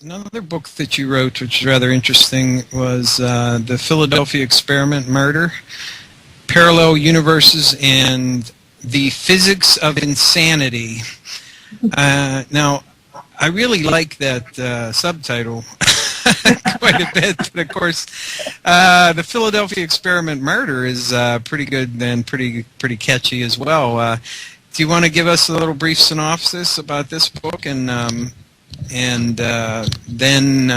Another book that you wrote, which is rather interesting, was The Philadelphia Experiment Murder, Parallel Universes and the Physics of Insanity. Now, I really like that subtitle quite a bit, but of course, The Philadelphia Experiment Murder is pretty good and pretty catchy as well. Do you want to give us a little brief synopsis about this book, and then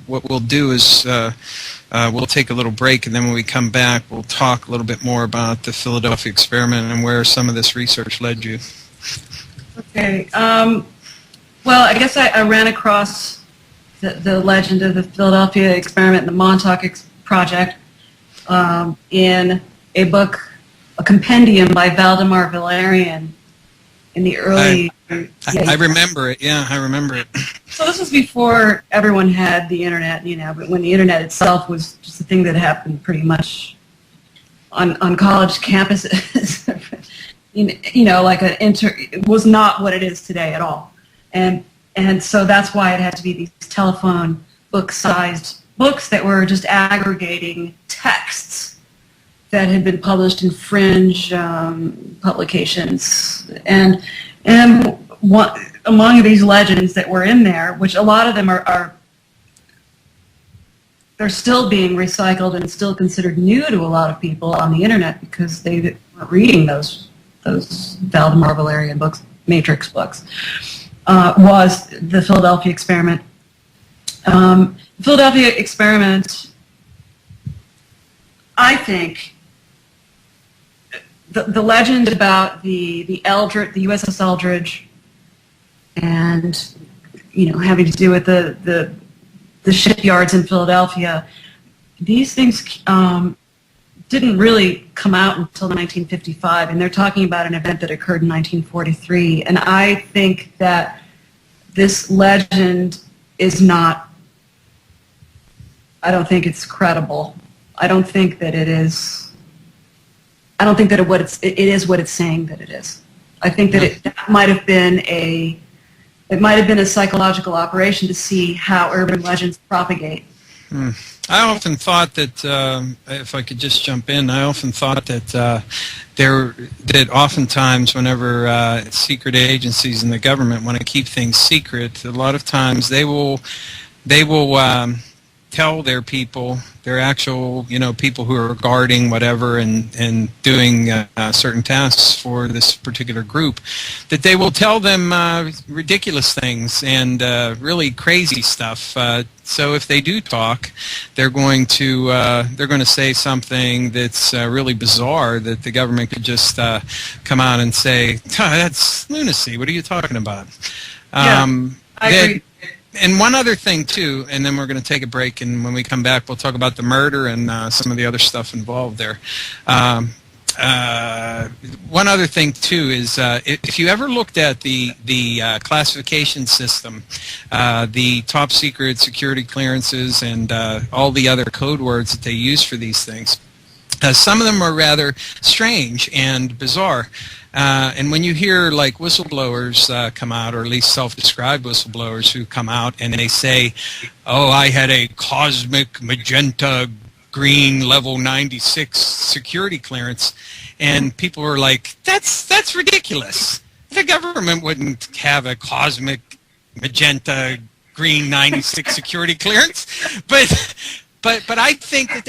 what we'll do is we'll take a little break, and then when we come back, we'll talk a little bit more about the Philadelphia experiment and where some of this research led you. Okay. Well, I guess I ran across the legend of the Philadelphia experiment and the Montauk Project in a book, a compendium by Valdemar Valerian in the early... I remember it. Yeah, I remember it. So this was before everyone had the internet, but when the internet itself was just a thing that happened pretty much on college campuses. It was not what it is today at all. And so that's why it had to be these telephone book-sized books that were just aggregating texts that had been published in fringe publications. And among these legends that were in there, which a lot of them they're still being recycled and still considered new to a lot of people on the internet because they weren't reading those Valdemar Valerian books, Matrix books, was the Philadelphia experiment. The Philadelphia experiment, I think, the legend about the USS Eldridge, and having to do with the shipyards in Philadelphia, these things didn't really come out until 1955, and they're talking about an event that occurred in 1943. And I think that this legend is not. I don't think it's credible. I don't think that it is. I don't think that it is what it's saying that it is. I think that that might have been a psychological operation to see how urban legends propagate. I often thought that, if I could just jump in, I often thought that that oftentimes whenever secret agencies in the government want to keep things secret, a lot of times they will tell their people, their actual, people who are guarding whatever and doing certain tasks for this particular group, that they will tell them ridiculous things and really crazy stuff. So if they do talk, they're going to say something that's really bizarre that the government could just come out and say, that's lunacy. What are you talking about? I agree. And one other thing, too, and then we're going to take a break, and when we come back, we'll talk about the murder and some of the other stuff involved there. One other thing, too, is if you ever looked at the classification system, the top secret security clearances and all the other code words that they use for these things, some of them are rather strange and bizarre. And when you hear like whistleblowers come out, or at least self-described whistleblowers who come out and they say, "Oh, I had a cosmic magenta green level 96 security clearance," and people are like, "That's ridiculous. The government wouldn't have a cosmic magenta green 96 security clearance." But I think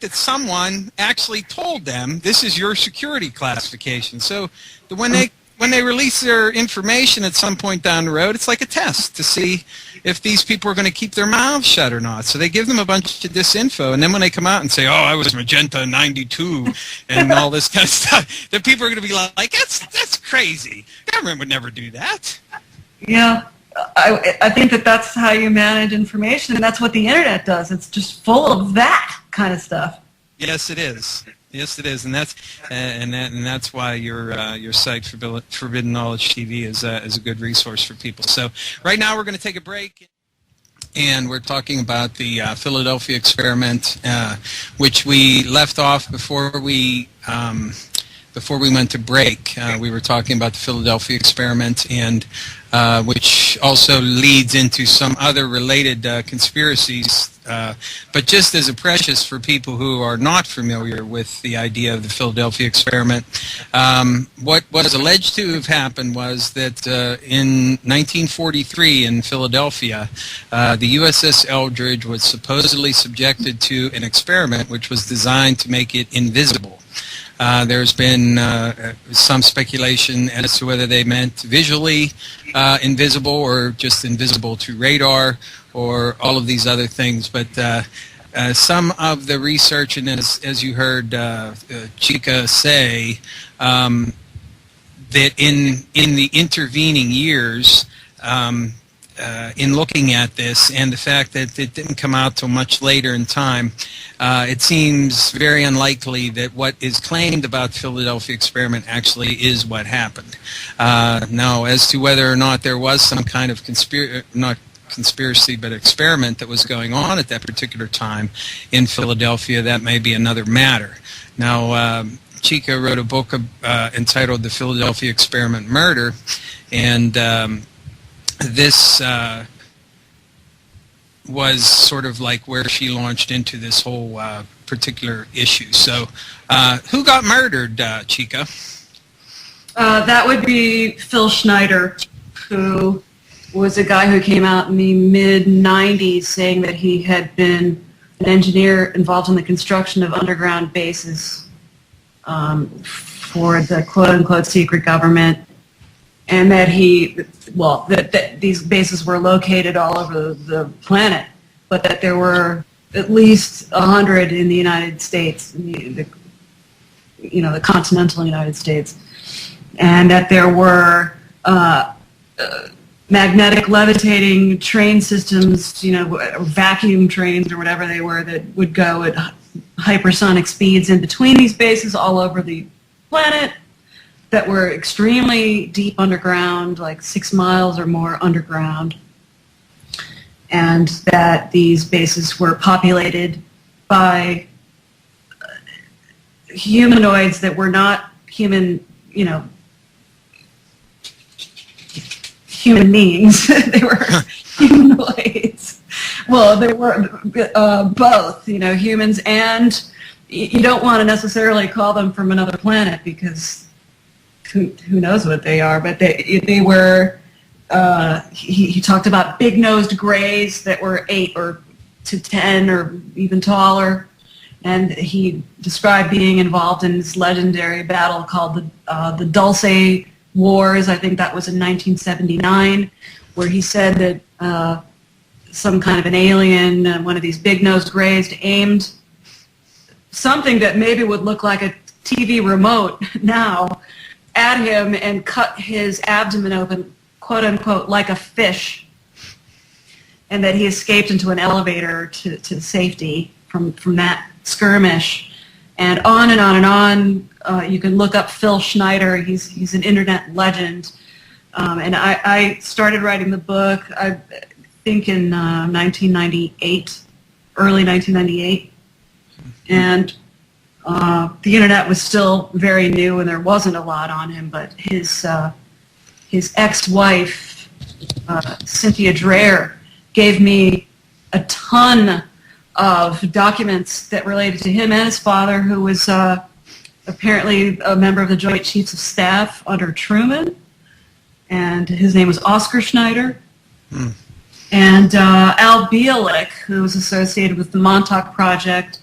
that someone actually told them, this is your security classification. So when they release their information at some point down the road, it's like a test to see if these people are going to keep their mouths shut or not. So they give them a bunch of disinfo, and then when they come out and say, "Oh, I was magenta 92 and all this kind of stuff," then people are going to be like, "That's crazy. The government would never do that." Yeah. I think that that's how you manage information, and that's what the internet does. It's just full of that kind of stuff. Yes, it is. Yes, it is, and that's why your site Forbidden Knowledge TV is a good resource for people. So right now we're going to take a break, and we're talking about the Philadelphia experiment, which we left off before we before we went to break, we were talking about the Philadelphia experiment, and which also leads into some other related conspiracies. But just as a preface for people who are not familiar with the idea of the Philadelphia experiment, what was alleged to have happened was that in 1943 in Philadelphia, the USS Eldridge was supposedly subjected to an experiment which was designed to make it invisible. There's been some speculation as to whether they meant visually invisible or just invisible to radar or all of these other things. But some of the research, and as you heard Chica say, that in the intervening years, in looking at this and the fact that it didn't come out till much later in time, it seems very unlikely that what is claimed about the Philadelphia experiment actually is what happened. Now, as to whether or not there was some kind of not conspiracy but experiment that was going on at that particular time in Philadelphia, that may be another matter. Now, Chica wrote a book entitled The Philadelphia Experiment Murder, and this was sort of like where she launched into this whole particular issue. So who got murdered, Chica? That would be Phil Schneider, who was a guy who came out in the mid-90s saying that he had been an engineer involved in the construction of underground bases for the quote-unquote secret government, and that that these bases were located all over the planet, but that there were at least 100 in the United States, in the continental United States, and that there were magnetic levitating train systems, vacuum trains or whatever they were, that would go at hypersonic speeds in between these bases all over the planet, that were extremely deep underground, like 6 miles or more underground, and that these bases were populated by humanoids that were not human, human beings. They were humanoids. Well, they were both, humans, and you don't want to necessarily call them from another planet, because who knows what they are, but they were, he talked about big-nosed grays that were 8 to 10 or even taller, and he described being involved in this legendary battle called the Dulce Wars. I think that was in 1979, where he said that some kind of an alien, one of these big-nosed grays, aimed something that maybe would look like a TV remote now at him and cut his abdomen open, quote unquote, like a fish, and that he escaped into an elevator to safety from that skirmish, and on and on and on. You can look up Phil Schneider. He's an internet legend, and I started writing the book, I think, in 1998, early 1998, and the internet was still very new and there wasn't a lot on him, but his ex-wife, Cynthia Dreher, gave me a ton of documents that related to him and his father, who was apparently a member of the Joint Chiefs of Staff under Truman, and his name was Oscar Schneider. And Al Bielek, who was associated with the Montauk Project,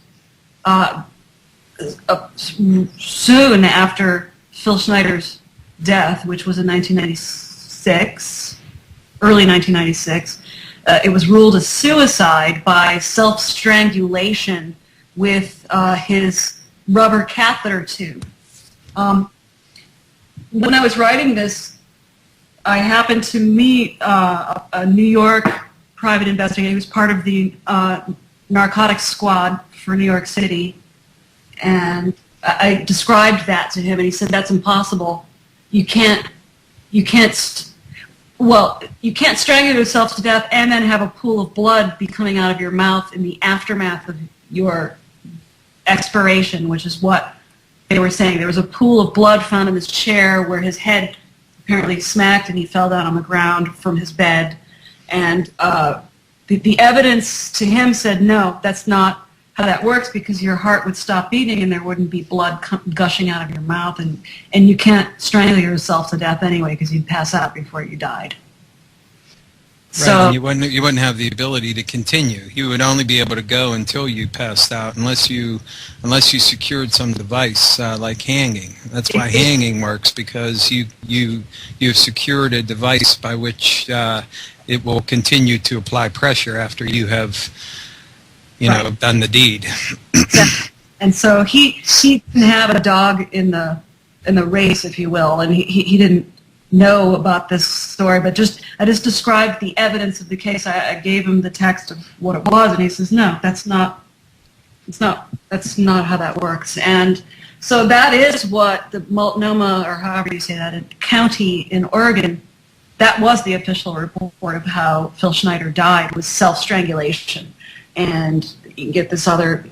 soon after Phil Schneider's death, which was in 1996, early 1996, it was ruled a suicide by self-strangulation with his rubber catheter tube. When I was writing this, I happened to meet a New York private investigator. He was part of the narcotics squad for New York City. And I described that to him, and he said, "That's impossible. You can't strangle yourself to death and then have a pool of blood be coming out of your mouth in the aftermath of your expiration," which is what they were saying there was a pool of blood found in his chair where his head apparently smacked and he fell down on the ground from his bed. And the evidence to him said, no, that's not how that works, because your heart would stop beating and there wouldn't be blood gushing out of your mouth, and you can't strangle yourself to death anyway because you'd pass out before you died. Right, So and you wouldn't have the ability to continue. You would only be able to go until you passed out, unless you secured some device like hanging. That's why hanging works, because you've secured a device by which it will continue to apply pressure after you have done the deed. Exactly. And so he didn't have a dog in the race, if you will, and he didn't know about this story, but I just described the evidence of the case. I gave him the text of what it was, and he says, no, that's not how that works. And so that is what the Multnomah, or however you say that, county in Oregon, that was the official report of how Phil Schneider died, was self-strangulation. And you can get this other,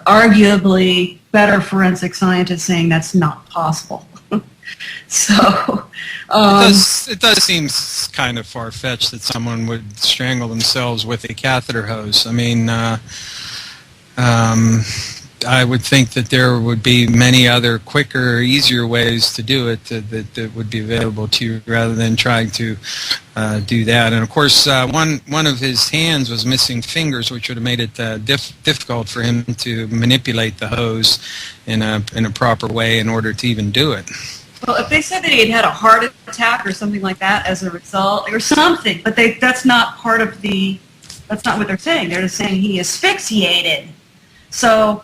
arguably better forensic scientist saying that's not possible. So it does seem kind of far-fetched that someone would strangle themselves with a catheter hose. I mean, I would think that there would be many other quicker, easier ways to do it that would be available to you, rather than trying to do that. And of course, one of his hands was missing fingers, which would have made it difficult for him to manipulate the hose in a proper way in order to even do it. Well, if they said that he had a heart attack or something like that as a result, or something, but that's not part of that's not what they're saying. They're just saying he asphyxiated. So,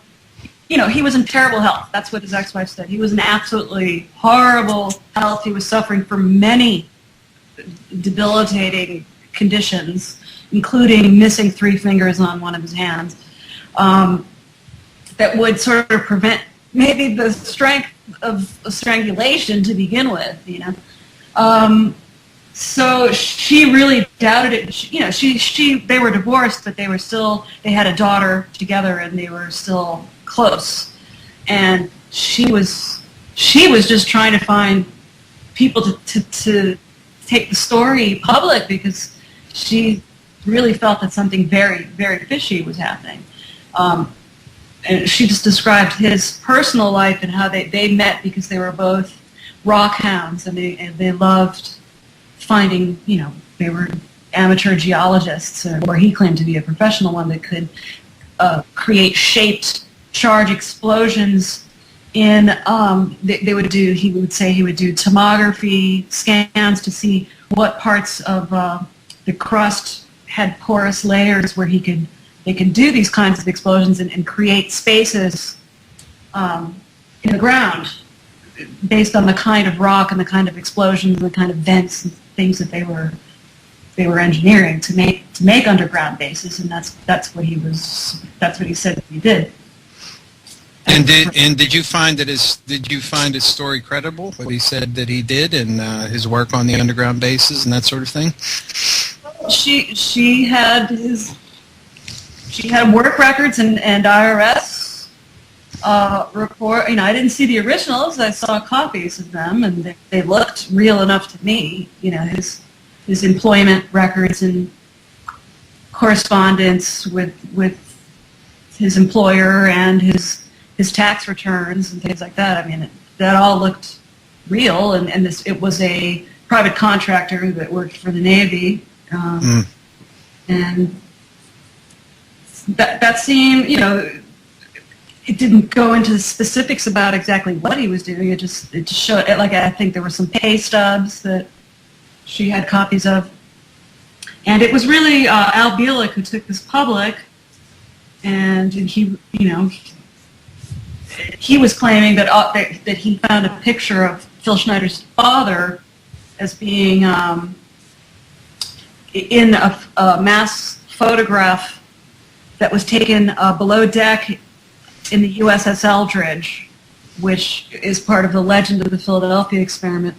he was in terrible health. That's what his ex-wife said. He was in absolutely horrible health. He was suffering from many debilitating conditions, including missing 3 fingers on one of his hands, that would sort of prevent maybe the strength of strangulation to begin with, So she really doubted it. They were divorced, but they had a daughter together, and they were still close. And she was just trying to find people to take the story public, because she really felt that something very, very fishy was happening. And she just described his personal life and how they met, because they were both rock hounds, and they loved finding, they were amateur geologists, or he claimed to be a professional one that could create shaped charge explosions in, he would do tomography scans to see what parts of the crust had porous layers where they can do these kinds of explosions and create spaces in the ground based on the kind of rock and the kind of explosions and the kind of vents and things that they were engineering to make underground bases, and that's what he said that he did. And did you find his story credible? What he said that he did, and his work on the underground bases and that sort of thing? She had work records and IRS report. I didn't see the originals. I saw copies of them, and they looked real enough to me. His employment records and correspondence with his employer and his tax returns and things like that. I mean, that all looked real, and it was a private contractor that worked for the Navy, and that seemed, it didn't go into the specifics about exactly what he was doing. It just showed, I think there were some pay stubs that she had copies of, and it was really Al Bielek who took this public, and he was claiming that he found a picture of Phil Schneider's father as being in a mass photograph that was taken below deck in the USS Eldridge, which is part of the legend of the Philadelphia experiment.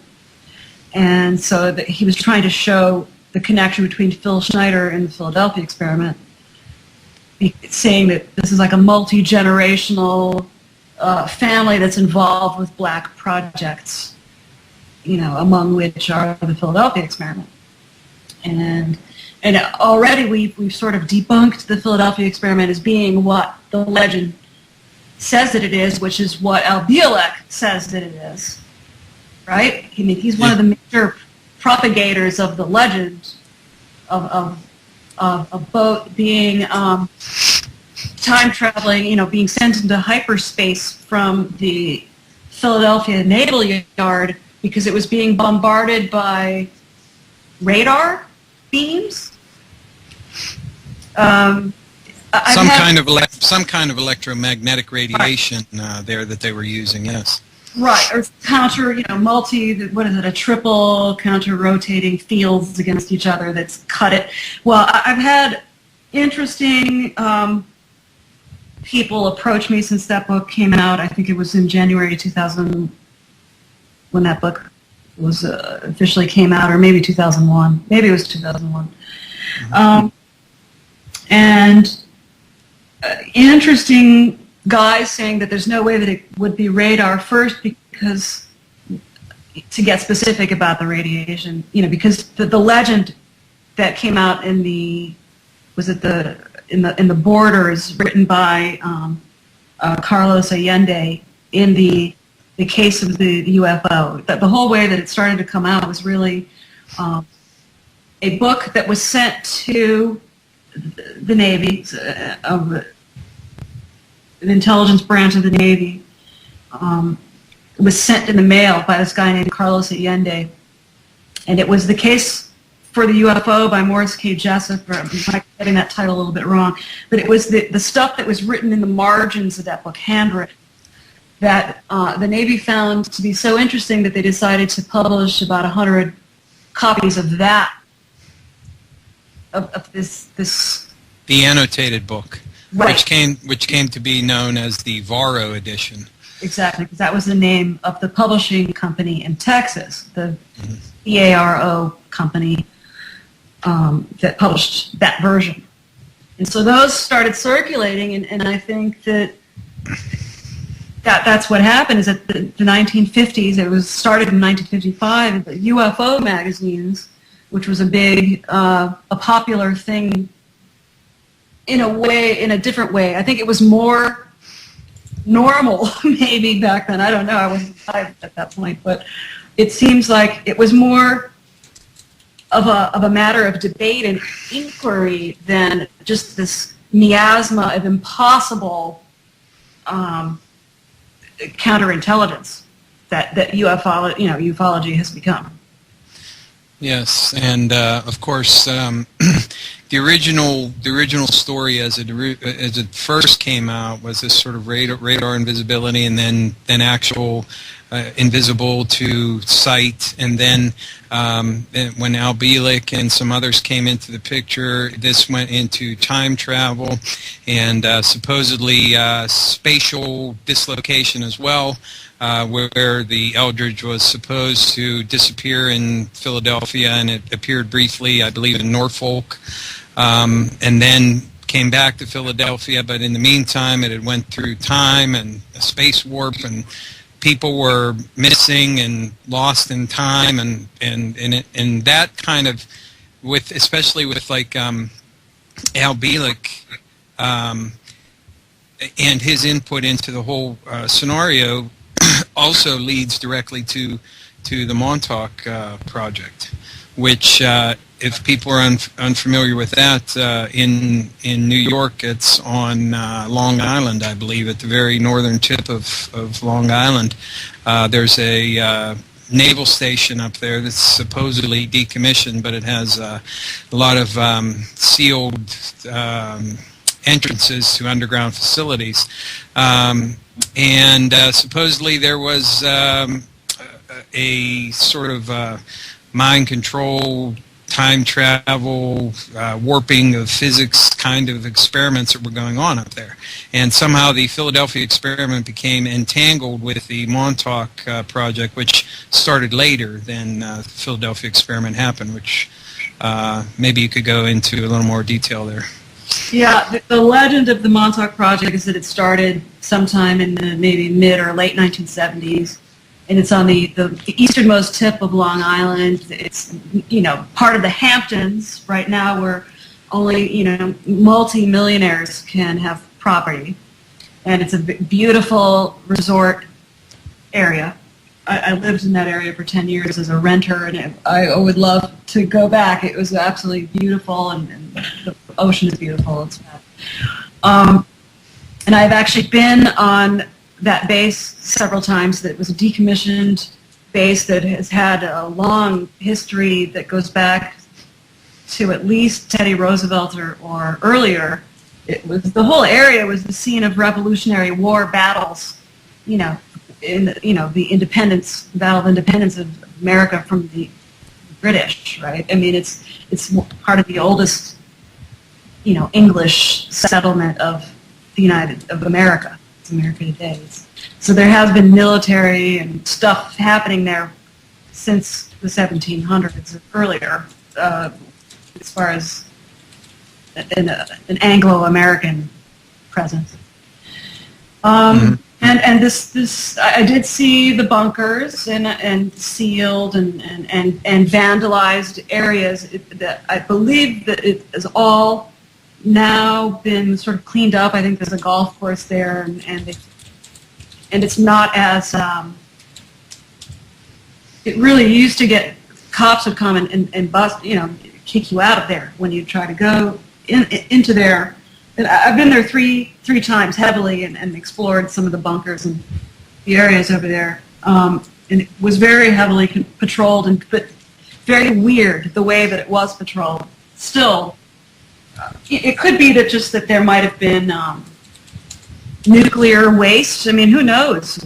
And so he was trying to show the connection between Phil Schneider and the Philadelphia experiment, saying that this is like a multi-generational family that's involved with black projects, among which are the Philadelphia experiment. And already we've sort of debunked the Philadelphia experiment as being what the legend says that it is, which is what Al Bielek says that it is, right? I mean, he's one of the major propagators of the legend of a boat being time traveling, being sent into hyperspace from the Philadelphia Naval Yard because it was being bombarded by radar beams. Some kind of electromagnetic radiation there that they were using. Yes. Right, or counter, a triple counter-rotating fields against each other that's cut it. Well, I've had interesting people approach me since that book came out. I think it was in January 2000 when that book was officially came out, or maybe 2001. Maybe it was 2001. Mm-hmm. And interesting guys saying that there's no way that it would be radar first, because to get specific about the radiation, because the legend that came out in the Borders, written by Carlos Allende, in the case of the UFO, that the whole way that it started to come out was really a book that was sent to the Navy, an intelligence branch of the Navy. It was sent in the mail by this guy named Carlos Allende, and it was the case for the UFO by Morris K. Jessup. I'm getting that title a little bit wrong, but it was the stuff that was written in the margins of that book, handwritten, that the Navy found to be so interesting that they decided to publish about 100 copies of that, of this. The annotated book. Right. Which came to be known as the Varro edition. Exactly, because that was the name of the publishing company in Texas, the EARO company that published that version. And so those started circulating, and I think that's what happened. Is that the 1950s, it was started in 1955, the UFO magazines, which was a popular thing. In a different way. I think it was more normal, maybe back then. I don't know. I wasn't alive at that point, but it seems like it was more of a matter of debate and inquiry than just this miasma of impossible counterintelligence that ufology has become. Yes, and of course, the original story as it first came out was this sort of radar invisibility, and then actual invisible to sight, and then when Al Bielek and some others came into the picture, this went into time travel and supposedly spatial dislocation as well. Where the Eldridge was supposed to disappear in Philadelphia, and it appeared briefly, I believe, in Norfolk, and then came back to Philadelphia. But in the meantime, it had went through time and a space warp, and people were missing and lost in time, and that kind of, especially with like Al Bielek and his input into the whole scenario. Also leads directly to the Montauk project, which, if people are unfamiliar with that, in New York, it's on Long Island, I believe, at the very northern tip of Long Island. There's a naval station up there that's supposedly decommissioned, but it has a lot of sealed entrances to underground facilities. And supposedly there was a sort of mind control, time travel, warping of physics kind of experiments that were going on up there. And somehow the Philadelphia experiment became entangled with the Montauk project, which started later than the Philadelphia experiment happened, which maybe you could go into a little more detail there. Yeah, the legend of the Montauk Project is that it started sometime in the maybe mid or late 1970s, and it's on the easternmost tip of Long Island. It's, part of the Hamptons right now, where only, multi-millionaires can have property. And it's a beautiful resort area. I lived in that area for 10 years as a renter, and I would love to go back. It was absolutely beautiful, and the ocean is beautiful. It's and I've actually been on that base several times. That was a decommissioned base that has had a long history that goes back to at least Teddy Roosevelt or earlier. It was, the whole area was the scene of Revolutionary War battles, in the independence, Battle of Independence of America from the British, right? I mean, it's part of the oldest, English settlement of of America. It's America today. So there has been military and stuff happening there since the 1700s or earlier, as far as an Anglo-American presence. And this I did see the bunkers and sealed and vandalized areas that I believe that it is all now been sort of cleaned up. I think there's a golf course there, and it's not as it really used to get, cops would come and bust, kick you out of there when you try to go into there. And I've been there three times heavily and explored some of the bunkers and the areas over there. And it was very heavily patrolled, but very weird the way that it was patrolled. Still, it could be that there might have been nuclear waste. I mean, who knows?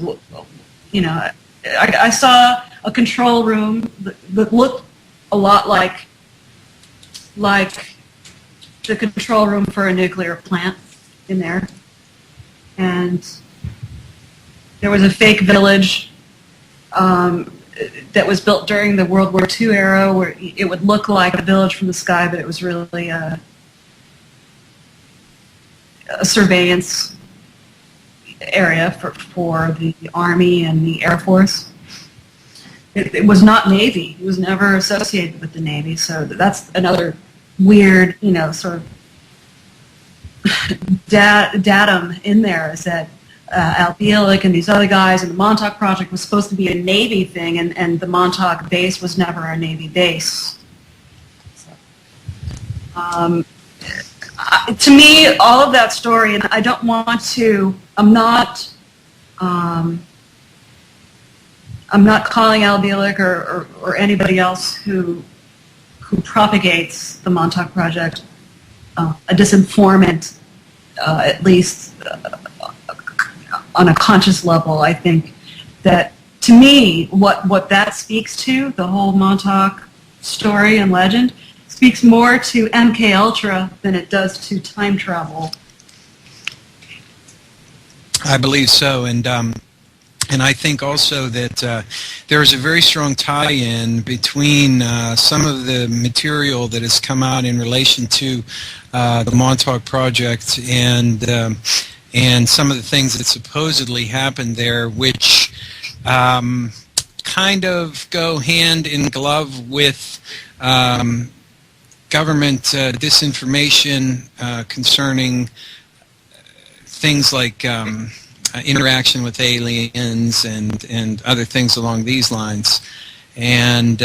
I saw a control room that looked a lot like the control room for a nuclear plant in there. And there was a fake village that was built during the World War II era, where it would look like a village from the sky, but it was really a surveillance area for the Army and the Air Force. It was not Navy. It was never associated with the Navy, so that's another weird, sort of datum in there, is that Al Bielek and these other guys and the Montauk Project was supposed to be a Navy thing, and the Montauk base was never a Navy base. So, to me, all of that story, and I don't want to, I'm not calling Al Bielek or anybody else who propagates the Montauk Project a disinformant, at least on a conscious level. I think that, to me, what that speaks to, the whole Montauk story and legend, speaks more to MK Ultra than it does to time travel. I believe so, and I think also that there's a very strong tie-in between some of the material that has come out in relation to the Montauk Project and some of the things that supposedly happened there, which kind of go hand in glove with government disinformation concerning things like interaction with aliens and other things along these lines. And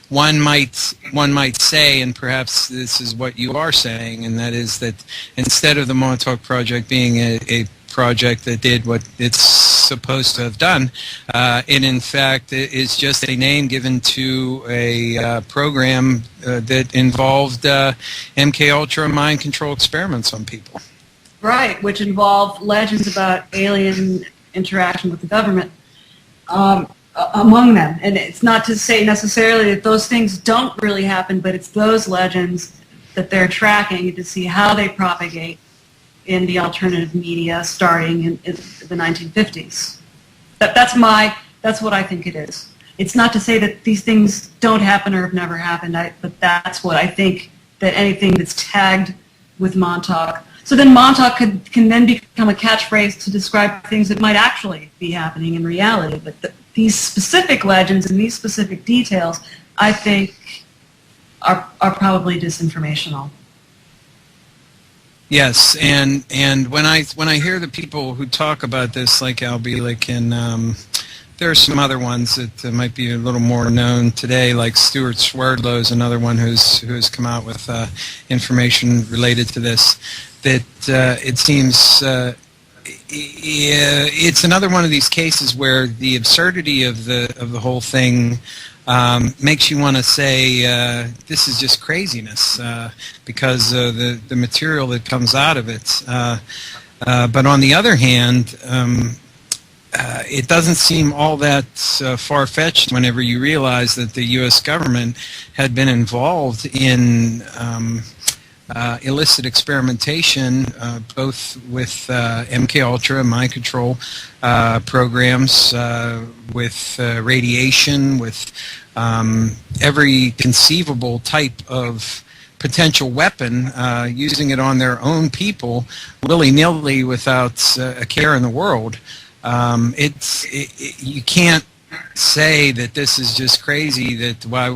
one might say, and perhaps this is what you are saying, and that is that instead of the Montauk Project being a project that did what it's supposed to have done, it in fact is just a name given to a program that involved MKUltra mind control experiments on people. Right, which involve legends about alien interaction with the government among them. And it's not to say necessarily that those things don't really happen, but it's those legends that they're tracking to see how they propagate in the alternative media starting in the 1950s. That's what I think it is. It's not to say that these things don't happen or have never happened, but that's what I think, that anything that's tagged with Montauk. So then Montauk can then become a catchphrase to describe things that might actually be happening in reality. But these specific legends and these specific details, I think, are probably disinformational. Yes, and when I hear the people who talk about this, like Al Bielek, and there are some other ones that might be a little more known today, like Stuart Swerdlow is another one who has come out with information related to this. That it seems it's another one of these cases where the absurdity of the whole thing makes you want to say this is just craziness because of the material that comes out of it. But on the other hand, it doesn't seem all that far-fetched whenever you realize that the U.S. government had been involved in illicit experimentation, both with MKUltra, mind control programs, with radiation, with every conceivable type of potential weapon, using it on their own people willy-nilly without a care in the world. You can't say that this is just crazy, that why,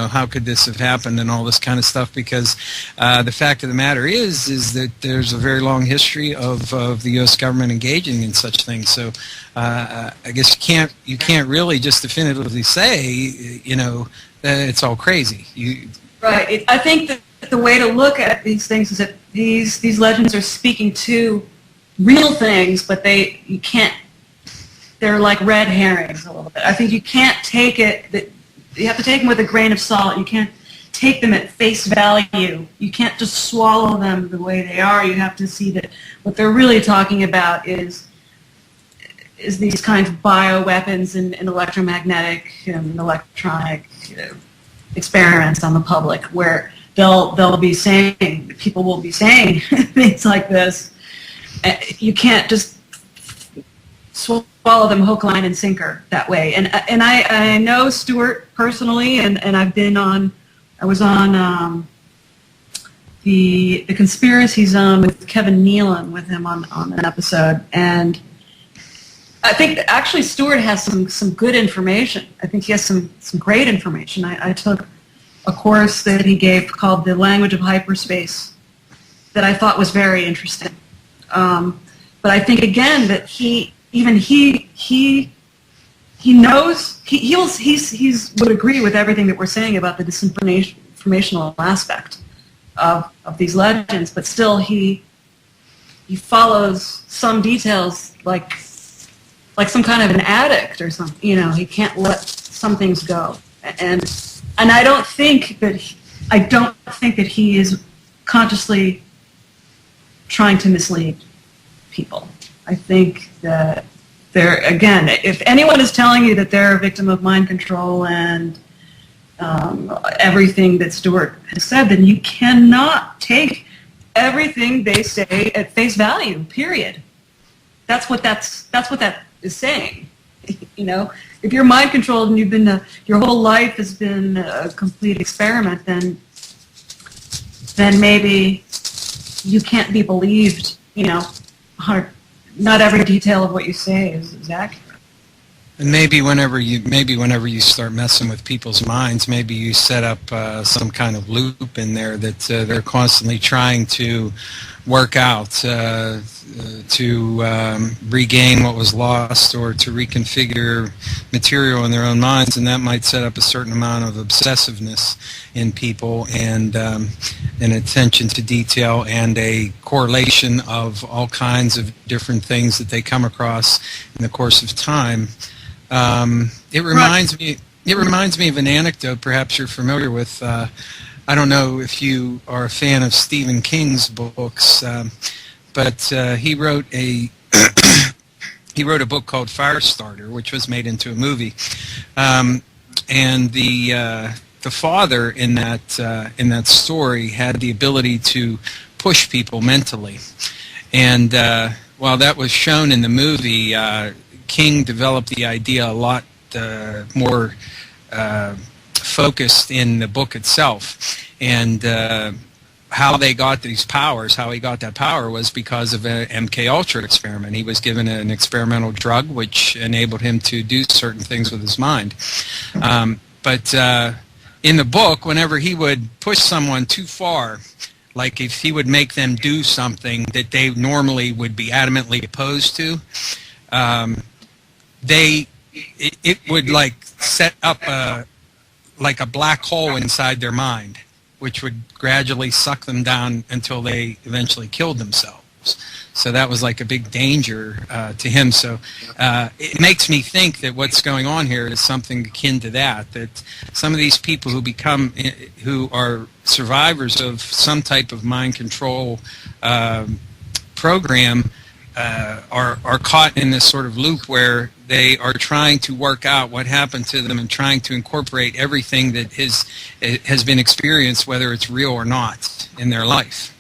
how could this have happened and all this kind of stuff, because the fact of the matter is that there's a very long history of the U.S. government engaging in such things. So I guess you can't really just definitively say that it's all crazy. Right. I think that the way to look at these things is that these legends are speaking to real things, but you can't. They're like red herrings a little bit. I think you can't take it. You have to take them with a grain of salt. You can't take them at face value. You can't just swallow them the way they are. You have to see that what they're really talking about is these kinds of bioweapons and electromagnetic and electronic experiments on the public, where people will be saying things like this. You can't just swallow them hook, line, and sinker that way. And I know Stuart personally, and I was on the Conspiracy Zone with Kevin Nealon with him on an episode, and I think actually Stuart has some good information. I think he has some great information. I took a course that he gave called The Language of Hyperspace that I thought was very interesting. But I think again that he knows he would agree with everything that we're saying about the disinformational aspect of these legends, but still he follows some details like some kind of an addict or something. He can't let some things go, and I don't think that he is consciously trying to mislead people. I think that if anyone is telling you that they're a victim of mind control and everything that Stuart has said, then you cannot take everything they say at face value, period. That's what that is saying. If you're mind controlled and your whole life has been a complete experiment, then maybe you can't be believed. Not every detail of what you say is accurate. And maybe whenever you start messing with people's minds, maybe you set up some kind of loop in there that they're constantly trying to work out to regain what was lost, or to reconfigure material in their own minds, and that might set up a certain amount of obsessiveness in people, and an attention to detail, and a correlation of all kinds of different things that they come across in the course of time. It reminds me of an anecdote perhaps you're familiar with. I don't know if you are a fan of Stephen King's books, but he wrote a book called Firestarter, which was made into a movie, and the father in that story had the ability to push people mentally, and while that was shown in the movie, King developed the idea a lot more focused in the book itself, and how they got these powers, how he got that power, was because of an MK Ultra experiment. He was given an experimental drug which enabled him to do certain things with his mind. But in the book, whenever he would push someone too far, like if he would make them do something that they normally would be adamantly opposed to, it would like set up like a black hole inside their mind, which would gradually suck them down until they eventually killed themselves. So that was like a big danger to him. So it makes me think that what's going on here is something akin to that, that some of these people who are survivors of some type of mind control program are caught in this sort of loop where they are trying to work out what happened to them and trying to incorporate everything that has been experienced, whether it's real or not, in their life.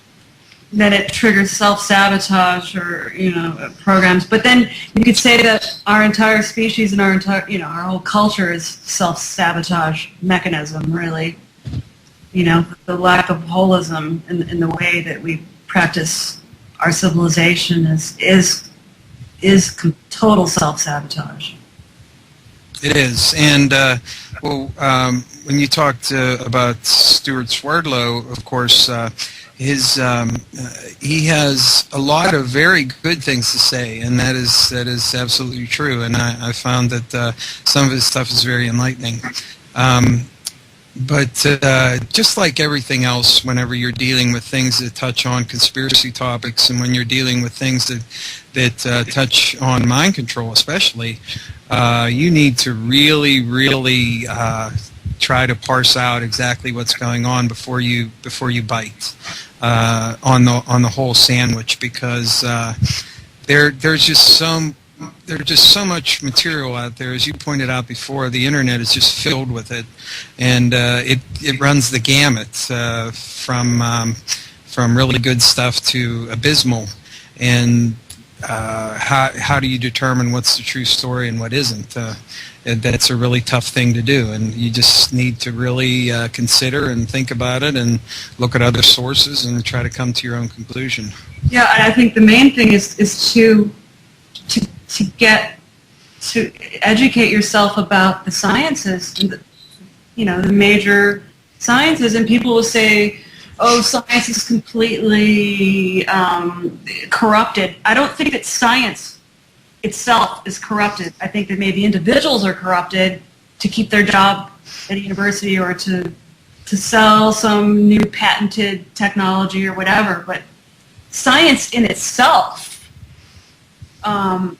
Then it triggers self-sabotage or, programs. But then you could say that our entire species and our whole culture is self-sabotage mechanism, really. The lack of holism in the way that we practice our civilization is total self-sabotage. It is. And, when you talked about Stuart Swerdlow, of course, he has a lot of very good things to say, and that is absolutely true. And I found that some of his stuff is very enlightening. But just like everything else, whenever you're dealing with things that touch on conspiracy topics, and when you're dealing with things that touch on mind control, especially, you need to really, really try to parse out exactly what's going on before you bite on the whole sandwich, because there's just so much material out there. As you pointed out before, the internet is just filled with it, and it runs the gamut from really good stuff to abysmal. And how do you determine what's the true story and what isn't? That's a really tough thing to do, and you just need to really consider and think about it and look at other sources and try to come to your own conclusion. Yeah, and I think the main thing is to educate yourself about the sciences, the major sciences. And people will say, oh, science is completely corrupted. I don't think that science itself is corrupted. I think that maybe individuals are corrupted to keep their job at a university or to sell some new patented technology or whatever. But science in itself, at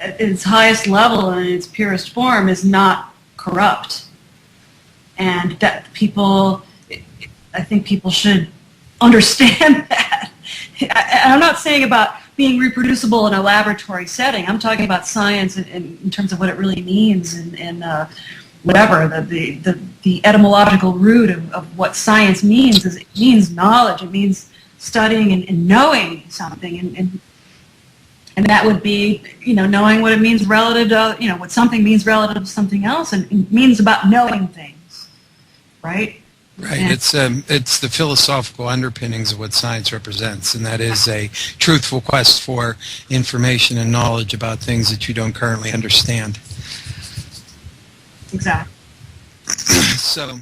its highest level and in its purest form, is not corrupt. And that I think people should understand that. I'm not saying about being reproducible in a laboratory setting. I'm talking about science in terms of what it really means and whatever. The etymological root of what science means is it means knowledge. It means studying and knowing something. And that would be, knowing what it means relative to, what something means relative to something else, and it means about knowing things, right? Right. And it's the philosophical underpinnings of what science represents, and that is a truthful quest for information and knowledge about things that you don't currently understand. Exactly. So